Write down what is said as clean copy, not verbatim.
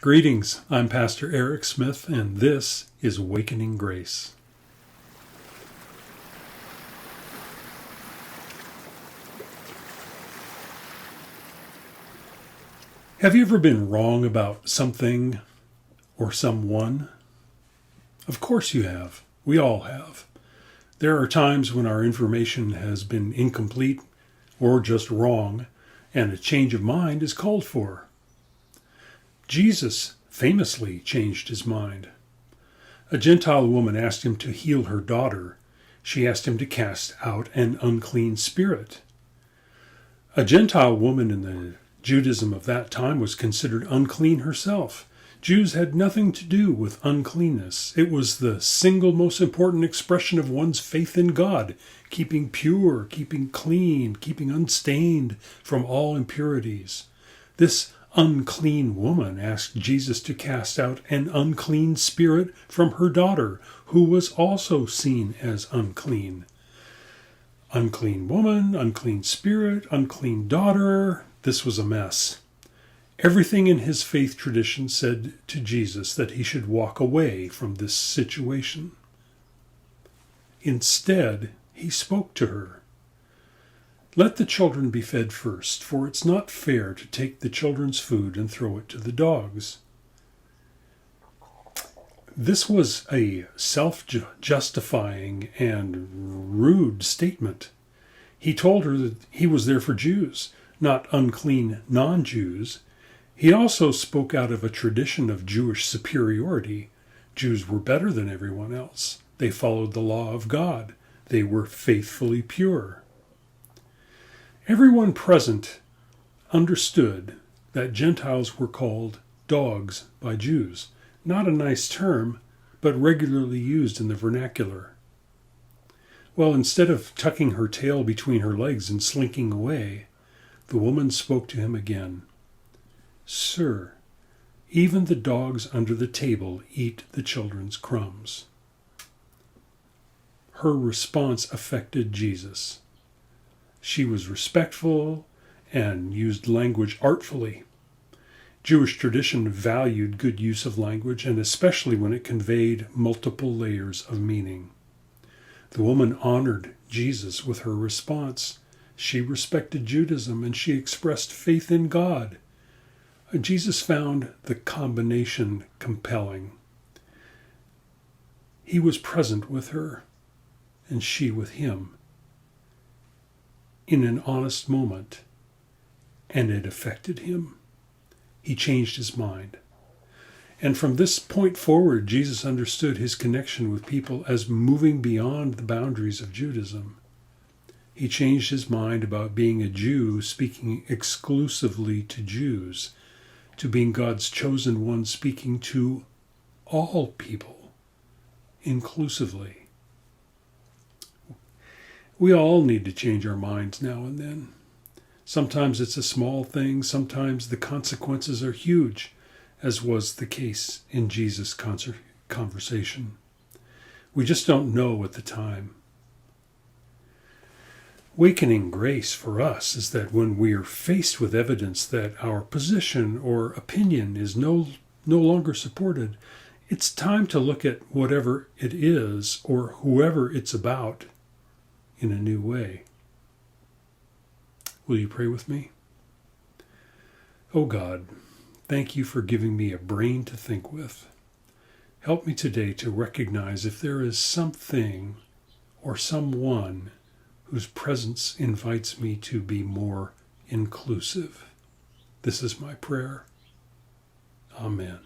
Greetings, I'm Pastor Eric Smith, and this is Wakening Grace. Have you ever been wrong about something or someone? Of course you have. We all have. There are times when our information has been incomplete or just wrong, and a change of mind is called for. Jesus famously changed his mind. A Gentile woman asked him to heal her daughter. She asked him to cast out an unclean spirit. A Gentile woman in the Judaism of that time was considered unclean herself. Jews had nothing to do with uncleanness. It was the single most important expression of one's faith in God, keeping pure, keeping clean, keeping unstained from all impurities. This unclean woman asked Jesus to cast out an unclean spirit from her daughter, who was also seen as unclean. Unclean woman, unclean spirit, unclean daughter. This was a mess. Everything in his faith tradition said to Jesus that he should walk away from this situation. Instead, he spoke to her. Let the children be fed first, for it's not fair to take the children's food and throw it to the dogs. This was a self-justifying and rude statement. He told her that he was there for Jews, not unclean non-Jews. He also spoke out of a tradition of Jewish superiority. Jews were better than everyone else. They followed the law of God. They were faithfully pure. Everyone present understood that Gentiles were called dogs by Jews. Not a nice term, but regularly used in the vernacular. Well, instead of tucking her tail between her legs and slinking away, the woman spoke to him again. "Sir, even the dogs under the table eat the children's crumbs." Her response affected Jesus. She was respectful and used language artfully. Jewish tradition valued good use of language, and especially when it conveyed multiple layers of meaning. The woman honored Jesus with her response. She respected Judaism, and she expressed faith in God. Jesus found the combination compelling. He was present with her, and she with him, in an honest moment, and it affected him. He changed his mind. And from this point forward, Jesus understood his connection with people as moving beyond the boundaries of Judaism. He changed his mind about being a Jew speaking exclusively to Jews, to being God's chosen one speaking to all people, inclusively. We all need to change our minds now and then. Sometimes it's a small thing, sometimes the consequences are huge, as was the case in Jesus' conversation. We just don't know at the time. Wakening grace for us is that when we are faced with evidence that our position or opinion is no longer supported, it's time to look at whatever it is or whoever it's about in a new way. Will you pray with me? Oh God, thank you for giving me a brain to think with. Help me today to recognize if there is something or someone whose presence invites me to be more inclusive. This is my prayer. Amen.